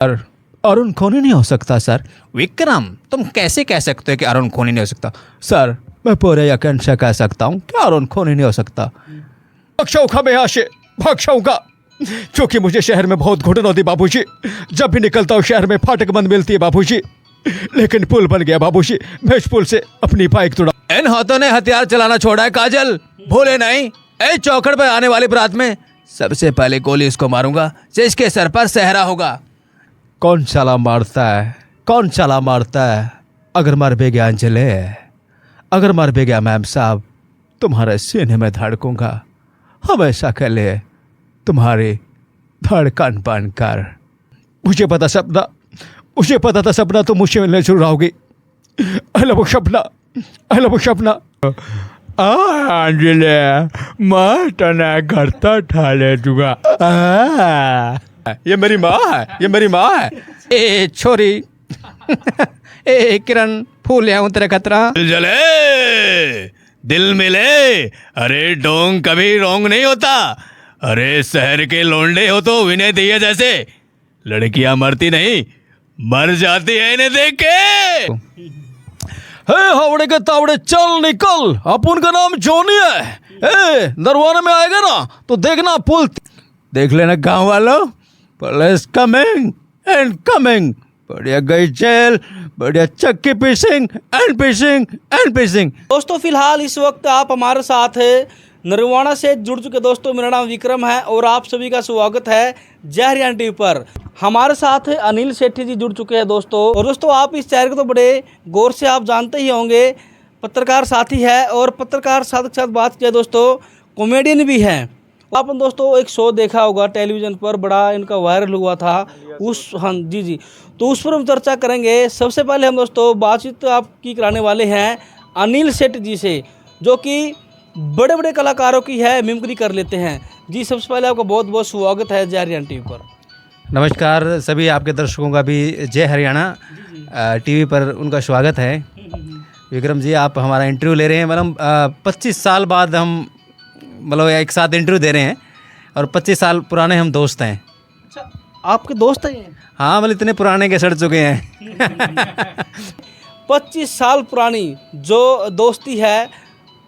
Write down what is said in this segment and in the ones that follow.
Sir, Arun खूनी नहीं हो सकता सर। विक्रम, तुम कैसे कह सकते हो कि अरुण खूनी नहीं हो सकता? सर, मैं पूरे यकीन से कह सकता हूँ कि अरुण खूनी नहीं हो सकता। भाग मैं यहाँ से, भाग जाऊंगा, क्योंकि मुझे शहर में बहुत घुटन होती बाबूजी। जब भी निकलता हूँ शहर में फाटक बंद मिलती है बाबूजी, लेकिन पुल बन गया बाबूजी, मैं इस पुल से अपनी बाइक तोड़ा। इन हाथों ने हथियार चलाना छोड़ा है काजल, भूले नहीं। ए चौखड़ पर आने वाली बारात में सबसे पहले गोली इसको मारूंगा, जिसके सर पर सहरा होगा। कौन चला मारता है, कौन चला मारता है? अगर मर भी गया अंजलि, अगर मर भी गया मैम साहब, तुम्हारे सीने में धड़कूंगा हमेशा के लिए, तुम्हारी धड़कन बनकर। मुझे पता सपना, मुझे पता था सपना तुम मुझसे मिलने जरूर आओगी। आई लव यू सपना, आई लव यू सपना। अंजलि, मैं तना करता ठा ले दूंगा। ये मेरी माँ है, ये मेरी माँ है। ए छोरी ए किरण, फूल आऊं तेरा खतरा। जले दिल मिले, अरे डोंग कभी रोंग नहीं होता। अरे शहर के लोंडे हो तो विनय दिए जैसे, लड़कियां मरती नहीं मर जाती है इन्हें देख के। हे हावड़े के तावड़े, चल निकल, अपन का नाम जोनी है। ए दरवाने में आएगा ना तो देखना पुल, देख लेना गांव वालों, पुलिस कमिंग एंड कमिंग। बढ़िया गई जेल, बढ़िया चक्की पीसिंग एंड पीसिंग एंड पीसिंग। दोस्तों फिलहाल इस वक्त आप हमारे साथ नरवाना से जुड़ चुके दोस्तों, मेरा नाम विक्रम है और आप सभी का स्वागत है जय हरियाणा टीवी पर। हमारे साथ अनिल सेठी जी जुड़ चुके हैं दोस्तों। और दोस्तों आप इस चेहरे को तो बड़े गौर से आप जानते ही होंगे, पत्रकार साथी है और पत्रकार साथ के साथ बात किया दोस्तों कॉमेडियन भी हैं। आपने दोस्तों एक शो देखा होगा टेलीविज़न पर, बड़ा इनका वायरल हुआ था उस, हाँ जी जी, तो उस पर हम चर्चा करेंगे। सबसे पहले हम दोस्तों बातचीत आपकी कराने वाले हैं अनिल सेठ जी से, जो कि बड़े बड़े कलाकारों की है मिमिक्री कर लेते हैं। जी सबसे पहले आपका बहुत बहुत स्वागत है जय हरियाणा टीवी पर। नमस्कार सभी आपके दर्शकों का भी जय हरियाणा टीवी पर उनका स्वागत है। विक्रम जी, आप हमारा इंटरव्यू ले रहे हैं, मतलब 25 साल बाद हम मतलब एक साथ इंटरव्यू दे रहे हैं और 25 साल पुराने हम दोस्त हैं। अच्छा, आपके दोस्त हैं ये? हाँ, मतलब इतने पुराने के सड़ चुके हैं। 25 साल पुरानी जो दोस्ती है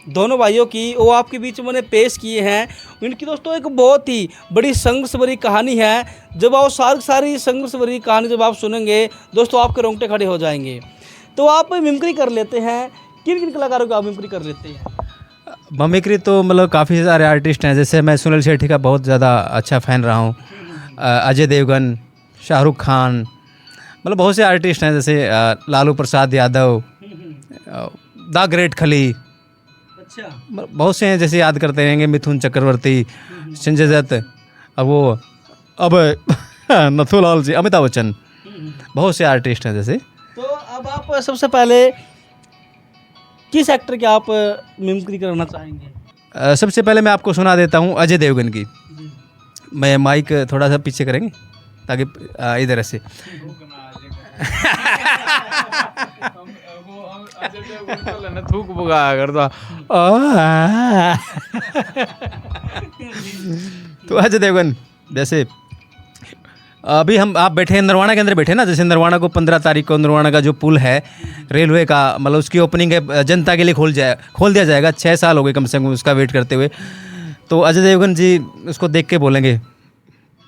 दोनों भाइयों की, वो आपके बीच में मैंने पेश किए हैं। इनकी दोस्तों एक बहुत ही बड़ी संघर्ष भरी कहानी है। जब आप सारी संघर्ष भरी कहानी जब आप सुनेंगे दोस्तों, आपके रोंगटे खड़े हो जाएंगे। तो आप मिमिक्री कर लेते हैं, किन किन कलाकारों की आप मिमिक्री कर लेते हैं? मिमिक्री तो मतलब काफ़ी सारे आर्टिस्ट हैं, जैसे मैं सुनील शेट्टी का बहुत ज़्यादा अच्छा फ़ैन रहा हूँ, अजय देवगन, शाहरुख खान, मतलब बहुत से आर्टिस्ट हैं, जैसे लालू प्रसाद यादव, द ग्रेट खली, अच्छा, बहुत से हैं, जैसे याद करते रहेंगे, मिथुन चक्रवर्ती, संजय दत्त, अब वो अब नथुलाल जी, अमिताभ बच्चन, बहुत से आर्टिस्ट हैं जैसे। तो अब आप सबसे पहले किस एक्टर की आप मिमिक्री करना चाहेंगे? सबसे पहले मैं आपको सुना देता हूँ अजय देवगन की। मैं माइक थोड़ा सा पीछे करेंगे ताकि इधर से थूक बुगा करता। तो अजय देवगन, जैसे अभी आप बैठे हैं नरवाना के अंदर बैठे ना, जैसे नरवाना को 15 तारीख को नरवाना का जो पुल है रेलवे का, मतलब उसकी ओपनिंग है, जनता के लिए खोल दिया जाएगा। 6 साल हो गए कम से कम उसका वेट करते हुए। तो अजय देवगन जी उसको देख के बोलेंगे,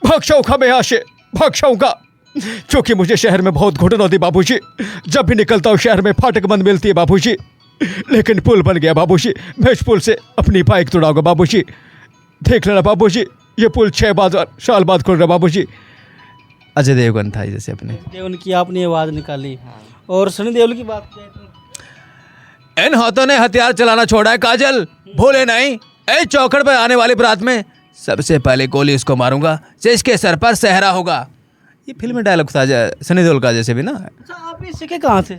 भाग जाऊंगा मैं यहाँ से, भाग जाऊंगा, क्योंकि मुझे शहर में बहुत घुटन होती बाबूजी। जब भी निकलता हूँ शहर में फाटक बंद मिलती है बाबूजी, लेकिन पुल बन गया बाबूजी, मैं इस पुल से अपनी बाइक तोड़ाऊंगा बाबूजी। देख लेना बाबूजी, ये पुल 6 साल बाद खुल रहा बाबूजी। अजय देवगन था जैसे अपने। देवगन की आपने आवाज़ निकाली। और सनी देओल की बात करें तो इन हाथों ने हथियार चलाना छोड़ा है काजल, भूले नहीं। ए चौखड़ पर आने वाली बारात में सबसे पहले गोली इसको मारूंगा, जिसके सर पर सहरा होगा। ये फिल्म में डायलॉग था सनी देओल का जैसे भी ना। अच्छा, आप ये सीखे कहाँ से?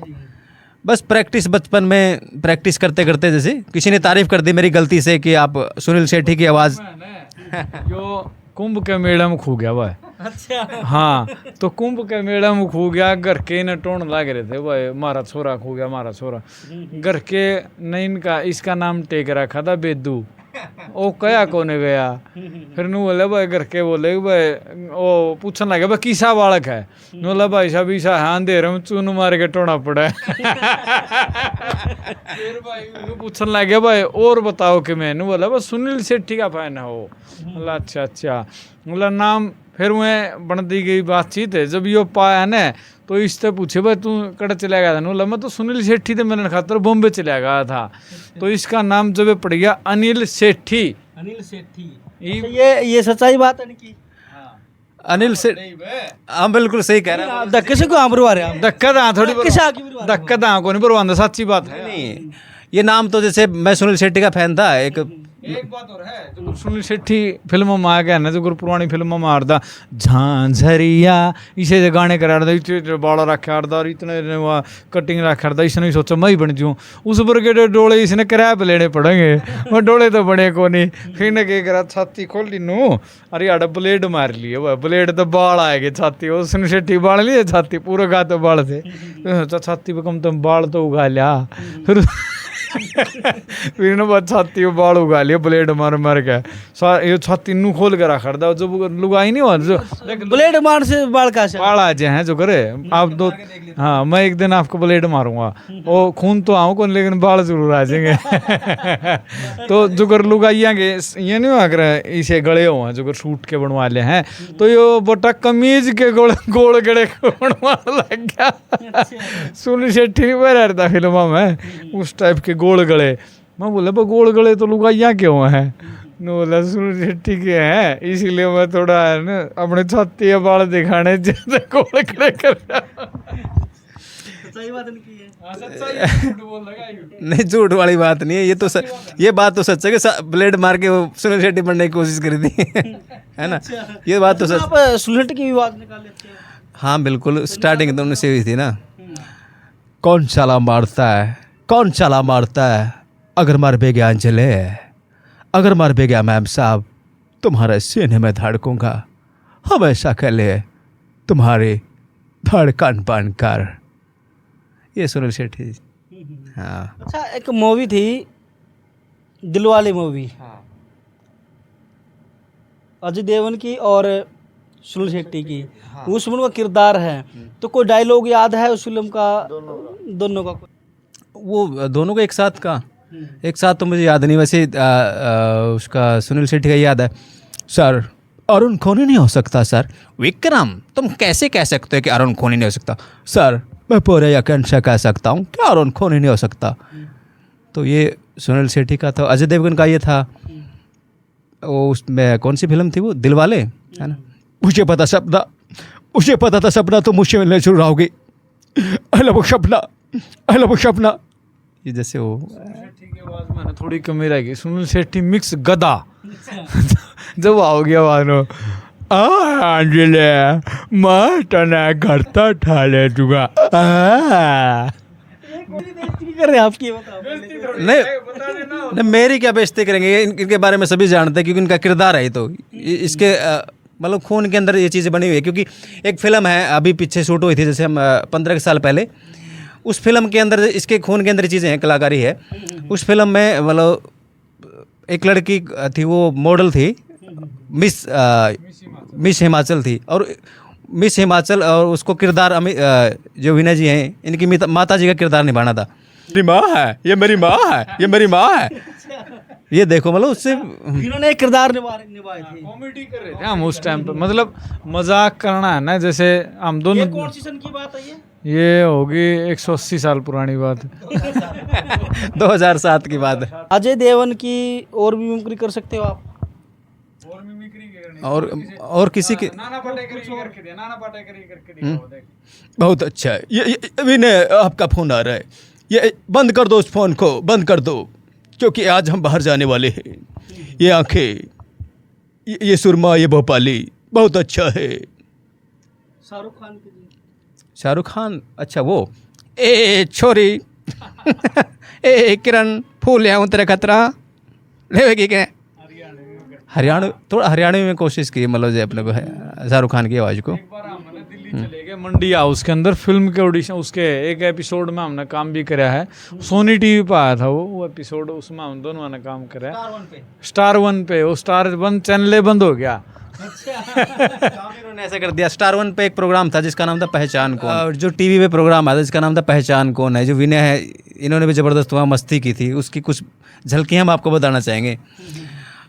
बस प्रैक्टिस, बचपन में प्रैक्टिस करते करते, जैसे किसी ने तारीफ कर दी मेरी गलती से कि आप सुनील शेट्टी की आवाज़। जो कुंभ के मेले में खो गया हुआ है, अच्छा हाँ तो कुंभ के मेला में खो गया, घर के न टोन लाग रहे थे भाई, मारा छोरा खो गया, मारा छोरा। घर के ने इनका इसका नाम टेक रखा था बेदू, वो कया कोने गया। फिर नू बोले भाई घर के बोले भाई, वो पूछने लगे भाई किसा बालक है, नू बोला भाई साहब ईसा है अंधेरे में चून मार के टोना पड़ा है। फिर भाई उन्हें पूछने लगे भाई और बताओ कि मैं, नू बोला बस सुनील शेट्टी का फैन है वो। बोला अच्छा अच्छा, बोला नाम। फिर मैं बन दी गई बातचीत है, जब यो पाया ना तो इससे पूछे भाई तू कड़े चला गया था, बोला मैं तो सुनील शेट्टी थे, मैंने खातर बॉम्बे चला गया था। तो इसका नाम जब पड़ गया अनिल शेट्टी। अनिल सेठी, ये सच्चाई बात है इनकी। अनिल से हाँ बिल्कुल सही कह रहा है। धक्के से क्यों आमरू आ रहे हैं? धक्का दा थोड़ी किसे आगे भी बात? धक्का दा को नहीं परवांदा, सच्ची बात है। नहीं ये नाम तो जैसे मैं सुनील शेट्टी का फैन था एक बात और है, जो सुनील शेट्टी फिल्मों में आ गया ना, जो पुरानी फिल्मों में आरदा झांझरिया इसे जो गाने करा रहा, इतने बाड़ा रखा रहा और इतने कटिंग रखा रहा, इसने सोचा मैं ही बन जाऊँ। उस पर के डोले इसने किराए पे लेने पड़ेंगे, वो डोले तो बने को नहीं। फिर ने क्या करा, छाती खोल ली नू, अरे आड़ा ब्लेड मार लिए, वह ब्लेड तो बाल आएगे छाती, वो सुनील शेट्टी बाल लिए छाती पूरा गा तो बाल से, तो छाती पे कम तुम बाल तो उगा लिया। फिर ना बाद छाती में बाल उगा लिया ब्लेड मार मार के, ये छाती नू खोल के रखा था, जो लुगाई नहीं हुआ जो ब्लेड मार से बाल का बाल आ जाए हैं जो करे आप दो। हाँ मैं एक दिन आपको ब्लेड मारूंगा, वो खून तो आऊँ कौन लेकिन बाल जरूर आ जाएंगे। तो जो कर लुगाइया के ये नहीं हुआ कर इसे गड़े हुए हैं, जो कर सूट के बनवा ले हैं, तो ये बोटा कमीज के गोल गड़े बनवा लग गया। सुनील शेट्टी नहीं बह रहा फिल्म में उस टाइप के गोल गले। मैं बोला गोल गले तो लुगाइया क्यों हैं, बोला सुनील शेट्टी के हैं, इसीलिए मैं थोड़ा है ना अपने छाती या बाल दिखाने जैसे गोल गले कर सही बात इनकी है। नहीं झूठ वाली बात नहीं है, ये तो ये बात तो सच है कि ब्लेड मार के वो सुनील शेट्टी बनने की कोशिश करी थी। है ना, ये बात तो सच। आप सुनील शेट्टी की भी बात निकाल लेते हैं। हाँ बिल्कुल, स्टार्टिंग तो उनसे हुई थी ना। कौन चाला मारता है, कौन चाला मारता है, अगर मर भी गया अंजले, अगर मर भी गया मैम साहब, तुम्हारे सीने में धड़कूंगा हमेशा के लिए, तुम्हारी धड़कन बनकर। ये सुनील शेट्टी। हाँ अच्छा, एक मूवी थी दिलवाले मूवी, अजय देवगन की और सुनील शेट्टी की, उस फिल्म का किरदार है, तो कोई डायलॉग याद है उस फिल्म का? दोनों का वो दोनों का एक साथ का, एक साथ तो मुझे याद नहीं, वैसे उसका सुनील शेट्टी का याद है। सर अरुण खोनी नहीं हो सकता सर। विक्रम तुम कैसे कह सकते हो कि अरुण खोनी नहीं हो सकता? सर मैं पूरे यकीन से कह सकता हूँ कि अरुण खोनी नहीं हो सकता। तो ये सुनील शेट्टी का था। अजय देवगन का ये था, वो उसमें कौन सी फिल्म थी वो, दिलवाले है ना। मुझे पता सपना, मुझे पता था सपना तो मुझसे मिलने शुरू आओगी। आई लव सपना, आई लव सपना। ये जैसे वो शेट्टी की आवाज में थोड़ी कमी रहेगी, सुनील शेट्टी मिक्स गदा। जब आओगे आवाज में अंजलि मैं तना करता ठाले दूंगा। कर रहे हैं आपकी, बताओ। नहीं मेरी क्या बेइज्जती करेंगे, इनके बारे में सभी जानते हैं क्योंकि इनका किरदार है। ये तो इसके मतलब खून के अंदर ये चीज़ें बनी हुई है, क्योंकि एक फिल्म है अभी पीछे शूट हुई थी, जैसे हम 15 साल पहले, उस फिल्म के अंदर इसके खून के अंदर चीज़ें हैं, कलाकारी है। उस फिल्म में मतलब एक लड़की थी, वो मॉडल थी, मिस हिमाचल थी, और मिस हिमाचल, और उसको किरदार जो विनय जी हैं इनकी माता जी का किरदार निभाना था। मेरी माँ है, ये मेरी माँ है, ये मेरी माँ है। ये देखो मतलब उससे इन्होंने एक किरदार निभाए थे, कॉमेडी कर रहे थे हम उस टाइम पे, मतलब मजाक करना है ना, जैसे हम दोनों। कौन सी सन की बात है ये होगी 180 साल पुरानी बात। 2007 की बात है। अजय देवगन की और भी मिमिक्री कर सकते हो आप? और किसी के नाना पाटेकर करके दे, नाना पाटेकर करके दिखाओ, देख। बहुत अच्छा है। ये विनय आपका फ़ोन आ रहा है, ये बंद कर दो, उस फ़ोन को बंद कर दो, क्योंकि आज हम बाहर जाने वाले हैं। ये आंखें, ये सुरमा, ये भोपाली बहुत अच्छा है। शाहरुख खान की। शाहरुख खान, अच्छा वो ए छोरी ए किरण फूल आऊँ तेरा खतरा लेवेगी क्या? हरियाणा थोड़ा हरियाणवी में कोशिश की मतलब जो अपने को शाहरुख खान की आवाज़ को। एक बार हमने दिल्ली चले गए मंडी हाउस के अंदर फिल्म के ऑडिशन उसके एक एपिसोड में हमने काम भी करा है। सोनी टीवी पे आया था वो एपिसोड, उसमें हम दोनों ने काम करा है। स्टार वन पे, वो स्टार वन चैनल बंद हो गया। इन्होंने ऐसा कर दिया। स्टार वन पे एक प्रोग्राम था जिसका नाम था पहचान कौन, और जो टीवी पे प्रोग्राम आता जिसका नाम था पहचान कौन है, जो विनय है, इन्होंने भी ज़बरदस्त वहाँ मस्ती की थी। उसकी कुछ झलकियाँ हम आपको बताना चाहेंगे।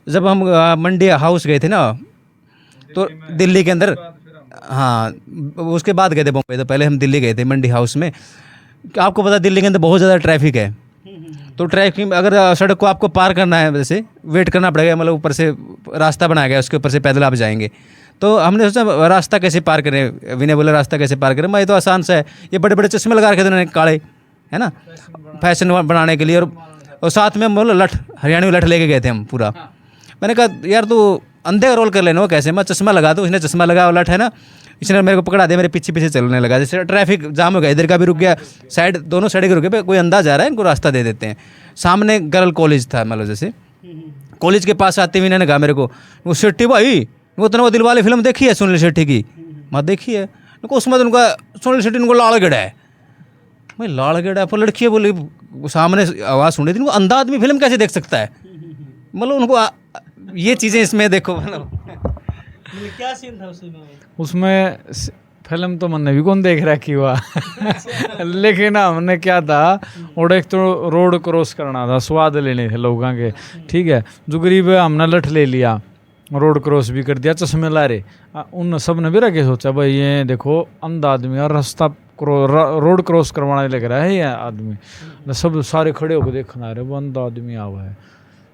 जब हम मंडी हाउस गए थे ना, तो दिल्ली के अंदर, हाँ उसके बाद गए थे बॉम्बे, तो पहले हम दिल्ली गए थे मंडी हाउस में। आपको पता दिल्ली के अंदर बहुत ज़्यादा ट्रैफिक है, तो ट्रैफिक अगर सड़क को आपको पार करना है वैसे वेट करना पड़ेगा, मतलब ऊपर से रास्ता बनाया गया उसके ऊपर से पैदल आप जाएंगे। तो हमने सोचा रास्ता कैसे पार करें, विनय बोले रास्ता कैसे पार करें, मैं ये तो आसान सा है, ये बड़े बड़े चश्मे लगा रखे थे उन्होंने काले, है ना, फैशन बनाने के लिए, और साथ में बोलो लठ, हरियाणवी लठ लेके गए थे हम पूरा। मैंने कहा यार तू अंधे का रोल कर लेना, वो कैसे, मैं चश्मा लगा दूँ, इसने चश्मा लगाया लठ है ना, इसने मेरे को पकड़ा दिया, मेरे पीछे पीछे चलने लगा। जैसे ट्रैफिक जाम हो गया, इधर का भी रुक गया, साइड दोनों साइड के रुके पे, कोई अंदाज आ रहा है इनको रास्ता दे देते हैं। सामने गर्ल कॉलेज था, मतलब जैसे कॉलेज के पास आते हुए इन्होंने कहा मेरे को, वो शेट्टी भाई वो तो वो दिल वाली फिल्म देखी है सुनील शेट्टी की, मैं देखी है, उसमें तो उनका सुनील शेट्टी उनको लाल गेड़ा है। भाई लाल गेड़ा है, पर लड़की है बोली, सामने आवाज़ सुन रही थी, उनको अंधा आदमी फिल्म कैसे देख सकता है, मतलब उनको ये चीज़ें इसमें देखो, मतलब क्या सीन था उसमें फिल्म तो मैंने भी कौन देख रखी हुआ लेकिन हमने क्या था, और एक तो रोड क्रॉस करना था, स्वाद लेने थे लोगों के, ठीक है, जो गरीब है हमने लठ ले लिया, रोड क्रॉस भी कर दिया, चश्मे ला रहे, उन सब ने भी रखे सोचा भाई ये देखो अंधा आदमी और रास्ता रोड क्रॉस करवाने लग रहा है ये आदमी, सब सारे खड़े होकर देखना रहे, वो अंधा आदमी आवा है,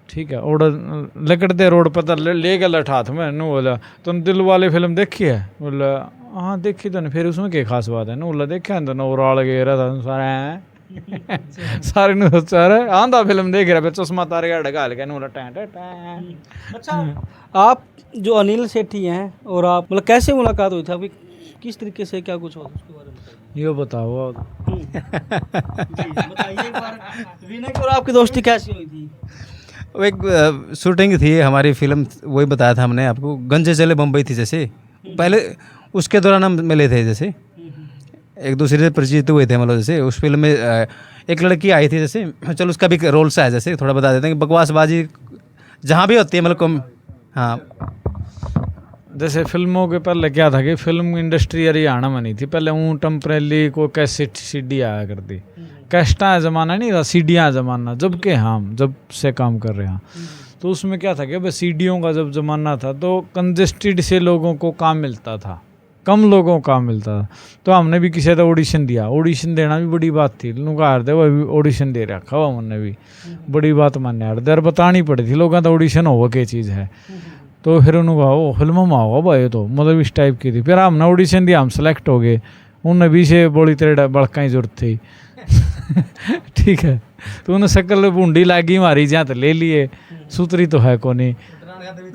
ठीक है, और लकड़ते रोड पर ले गया लठ हाथ में, नु बोला तुम दिल वाले फिल्म देखी है, बोला हाँ देखी तो नहीं, फिर उसमें क्या खास बात है, नु बोला देखा तो नौराल गए रहा था सारे सारे ने सोचा रहे आंधा फिल्म देख रहा, चश्मा तारे का ढका के नु बोला टैं। अच्छा, आप जो अनिल सेठी हैं और आप मतलब कैसे मुलाकात हुई थी, अभी किस तरीके से क्या कुछ हुआ उसके बारे में ये बताओ। बताइए एक बार, विनय की और आपकी दोस्ती कैसी हुई थी? वो एक शूटिंग थी हमारी फिल्म, वही बताया था हमने आपको, गंजे चले बम्बई थी जैसे, पहले उसके दौरान हम मिले थे, जैसे एक दूसरे से परिचित हुए थे, मतलब जैसे उस फिल्म में एक लड़की आई थी, जैसे चलो उसका भी रोल सा है, जैसे थोड़ा बता देते हैं कि बकवासबाजी जहाँ भी होती है, मतलब कम, हाँ जैसे फिल्मों के पहले क्या था कि फिल्म इंडस्ट्री हरियाणा में नहीं थी, पहले ऊँ टेम्परेली को कैसेट सीडी आया करती, कैस्टा ज़माना नहीं था, सीडियाँ ज़माना, जब के हम जब से काम कर रहे हैं, तो उसमें क्या था कि भाई सीडियों का जब ज़माना था तो कंजेस्टेड से लोगों को काम मिलता था, कम लोगों को काम मिलता था, तो हमने भी किसी का ऑडिशन दिया, ऑडिशन देना भी बड़ी बात थी, लोग हार दे वही ऑडिशन दे रखा हुआ, हमने भी बड़ी बात मानने हार दे, बतानी पड़ी थी लोगों का ऑडिशन होगा क्या चीज़ है, तो फिर उन्होंने कहा वो फिल्म में होगा भाई, तो मतलब इस टाइप की थी, फिर हमने ऑडिशन दिया, हम सेलेक्ट हो गए, उनने भी से बड़ी तेरे बड़का ही जरूरत थी ठीक है, तो उन्हें शक्ल बूंडी लागी मारी जहाँ तो ले लिए, सुतरी तो है को नहीं,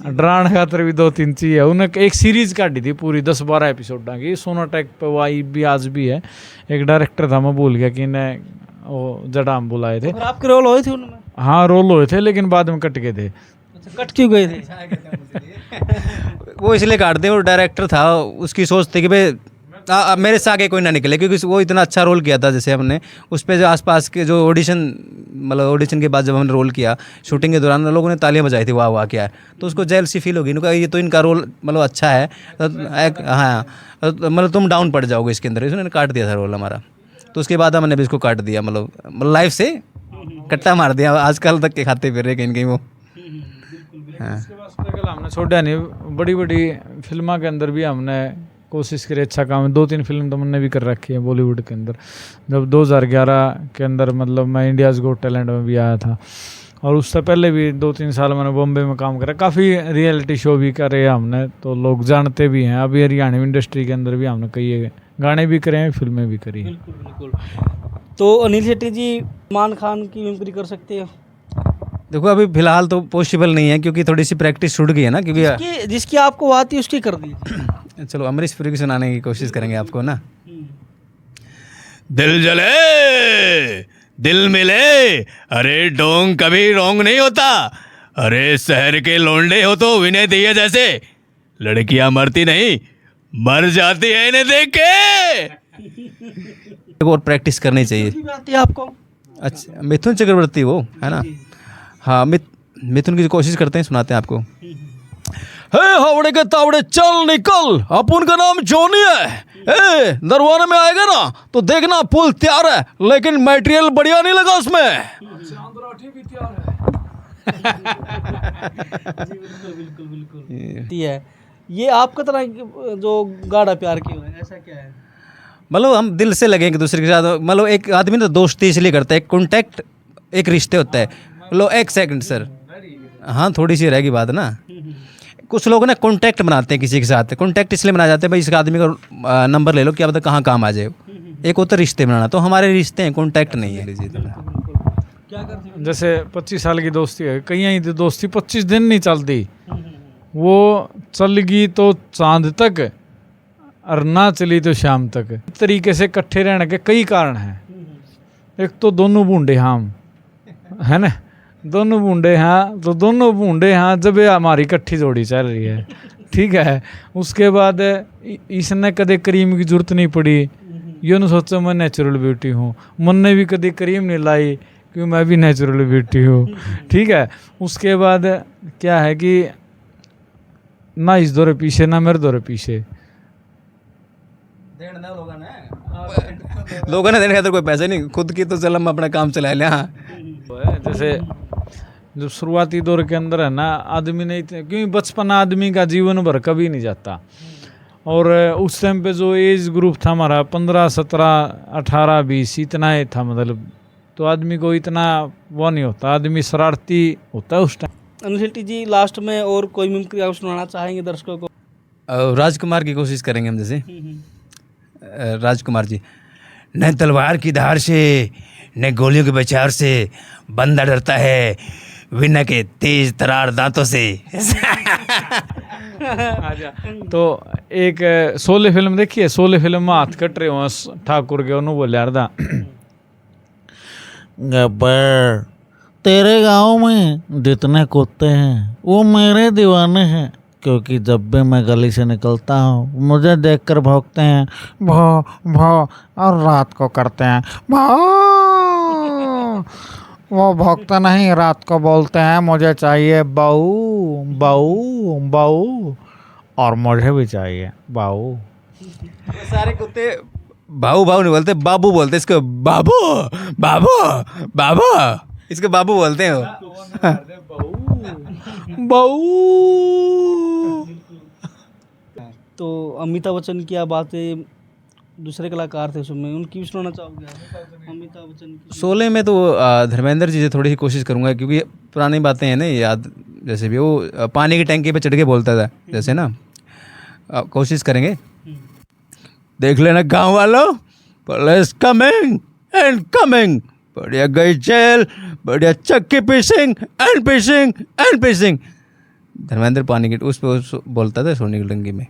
डरान खातर भी 2-3 चीज़ है, उन्हें एक सीरीज़ काटी थी पूरी 10-12 एपिसोड की, सोनाटेक पे वाई भी आज भी है, एक डायरेक्टर था मैं भूल गया कि इन्हें वो जडाम बुलाए थे, आपके रोल हुए थे उनमें? हाँ रोल हुए थे, लेकिन बाद में कट गए थे। कट क्यों गए थे? वो इसलिए काट दे, वो डायरेक्टर था, उसकी सोच थी कि भाई मेरे से आगे कोई ना निकले, क्योंकि वो इतना अच्छा रोल किया था, जैसे हमने उस पर जो आसपास के जो ऑडिशन, मतलब ऑडिशन के बाद जब हमने रोल किया, शूटिंग के दौरान लोगों ने तालियां बजाई थी, वाह वाह क्या है, तो उसको जेल सी फील होगी, उनका ये तो इनका रोल मतलब अच्छा है, हाँ मतलब तुम डाउन पड़ जाओगे इसके अंदर, इसने काट दिया था रोल हमारा, तो उसके बाद हमने भी इसको काट दिया, मतलब लाइफ से कट्टा मार दिया, आजकल तक के खाते फिर रहे कहीं कहीं वो। हाँ स्ट्रगल हमने छोड़ा नहीं, बड़ी बड़ी फिल्मों के अंदर भी हमने कोशिश करी अच्छा काम, 2-3 फिल्म तो मैंने भी कर रखी है बॉलीवुड के अंदर, जब 2011 के अंदर मतलब मैं इंडियाज़ गॉट टैलेंट में भी आया था, और उससे पहले भी 2-3 साल मैंने बॉम्बे में काम करा, काफ़ी रियलिटी शो भी करे हमने, तो लोग जानते भी हैं, अभी हरियाणा इंडस्ट्री के अंदर भी हमने कई गाने भी करे हैं, फिल्में भी करी हैं। बिल्कुल। तो अनिल शेट्टी जी सलमान खान की मिमिक्री कर सकते हो? देखो अभी फिलहाल तो पॉसिबल नहीं है, क्योंकि थोड़ी सी प्रैक्टिस छूट गई है ना, क्योंकि जिसकी आपको आती है उसकी कर दी। चलो अमरीश पुरी की सुनाने की कोशिश करेंगे आपको ना। दिल जले दिल मिले, अरे डोंग कभी रोंग नहीं होता, अरे शहर के लौंडे हो तो विनय दिए जैसे, लड़कियां मरती नहीं मर जाती है इन्हें देख के। एक और प्रैक्टिस करनी चाहिए। भी आती है आपको? अच्छा, मिथुन चक्रवर्ती वो है ना? हाँ, मिथुन की कोशिश करते हैं, सुनाते हैं आपको। हे हावड़े के तावड़े चल निकल, अपन का नाम जोनी है। ए नरवाना में आएगा ना तो देखना पुल तैयार है, लेकिन मटेरियल बढ़िया नहीं लगा उसमें। आती है। ये आपका तरह जो गाढ़ा प्यार क्यों है, ऐसा क्या है? मतलब हम दिल से लगे एक दूसरे के साथ। मतलब एक आदमी तो दोस्ती इसलिए करता है, कॉन्टैक्ट एक रिश्ते होता है। मतलब एक सेकंड सर, हाँ थोड़ी सी रहेगी बात ना। कुछ लोग ना कॉन्टैक्ट बनाते हैं किसी के साथ। कॉन्टैक्ट इसलिए बनाए जाते हैं भाई, इस आदमी का नंबर ले लो, क्या पता कहाँ काम आ जाए। एक होता है रिश्ते बनाना, तो हमारे रिश्ते हैं, कॉन्टैक्ट नहीं है। क्या करते हैं? जैसे 25 साल की दोस्ती है, कहीं तो दोस्ती 25 दिन नहीं चलती, वो चल गई तो चांद तक और ना चली तो शाम तक। इस तरीके से इकट्ठे रहने के कई कारण हैं। एक तो दोनों बूढ़े हम है ना, दोनों बूढ़े हैं तो दोनों बूढ़े हैं जब ये हमारी इकट्ठी जोड़ी चल रही है, ठीक है। उसके बाद इसने कदे क्रीम की जरूरत नहीं पड़ी, ये न सोचो मैं नेचुरल ब्यूटी हूँ, मन ने भी कभी क्रीम नहीं लाई क्योंकि मैं भी नेचुरल ब्यूटी हूँ, ठीक है। उसके बाद क्या है कि ना इस दौरे पीछे ना मेरे दौरे पीछे। लोगों ने देने का तो कोई पैसे नहीं, खुद की तो चल हम अपना काम चला लें। हाँ, जैसे जब शुरुआती दौर के अंदर है ना, आदमी नहीं, क्योंकि बचपन आदमी का जीवन भर कभी नहीं जाता। और उस टाइम पे जो एज ग्रुप था हमारा 15, 17, 18, 20 इतना ही था, मतलब तो आदमी को इतना वो नहीं होता, आदमी शरारती होता है उस टाइम। अनिल शेट्टी जी लास्ट में और कोई मिमिक्री आप सुनाना चाहेंगे दर्शकों को? राजकुमार की कोशिश करेंगे हम। जैसे राजकुमार जी, न तलवार की धार से न गोलियों के बचाव से बंदा डरता है विना के तेज तरार दांतों से। तो एक शोले फिल्म देखी है, शोले फिल्म में हाथ कट रहे हो ठाकुर के, उन्होंने बोले यार दा गब्बर, तेरे गांव में जितने कुत्ते हैं वो मेरे दीवाने हैं, क्योंकि जब भी मैं गली से निकलता हूँ मुझे देखकर भौंकते हैं भौ भौ, और रात को करते हैं भौ। वो भौंकते नहीं, रात को बोलते हैं मुझे चाहिए बहू बहू बहू, और मुझे भी चाहिए बहू। सारे कुत्ते भाऊ भाऊ नहीं बोलते, बाबू बोलते इसको। बाबू बाबू बाबू, इसको बाबू बोलते हैं वो। बहू। तो अमिताभ बच्चन की आप बातें, दूसरे कलाकार थे उसमें, उनकी भी सुनाना चाहोगे आप? अमिताभ बच्चन की शोले में तो धर्मेंद्र जी से थोड़ी सी कोशिश करूंगा, क्योंकि पुरानी बातें हैं ना याद। जैसे भी वो पानी की टंकी पे चढ़ के बोलता था, जैसे ना कोशिश करेंगे। देख लेना गांव वालों, पुलिस कमिंग एंड कमिंग, बढ़िया गई जेल, बढ़िया चक्की पिसिंग एंड पिसिंग एंड पिसिंग। धर्मेंद्र पानी की उस पर बोलता था सोने की टंकी में।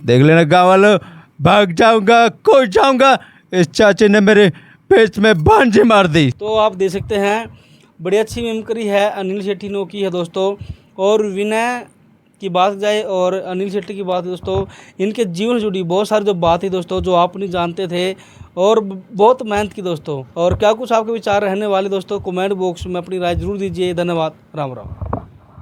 देख लेना गांव वालों, भाग जाऊंगा कोई जाऊंगा, इस चाचे ने मेरे पेट में भांजी मार दी। तो आप देख सकते हैं बड़ी अच्छी मिमिक्री है अनिल शेट्टी ने की है दोस्तों। और विनय की बात जाए और अनिल शेट्टी की बात है दोस्तों, इनके जीवन से जुड़ी बहुत सारी जो बात है दोस्तों जो आप नहीं जानते थे, और बहुत मेहनत की दोस्तों। और क्या कुछ आपके विचार रहने वाले दोस्तों, कमेंट बॉक्स में अपनी राय जरूर दीजिए। धन्यवाद, राम राम।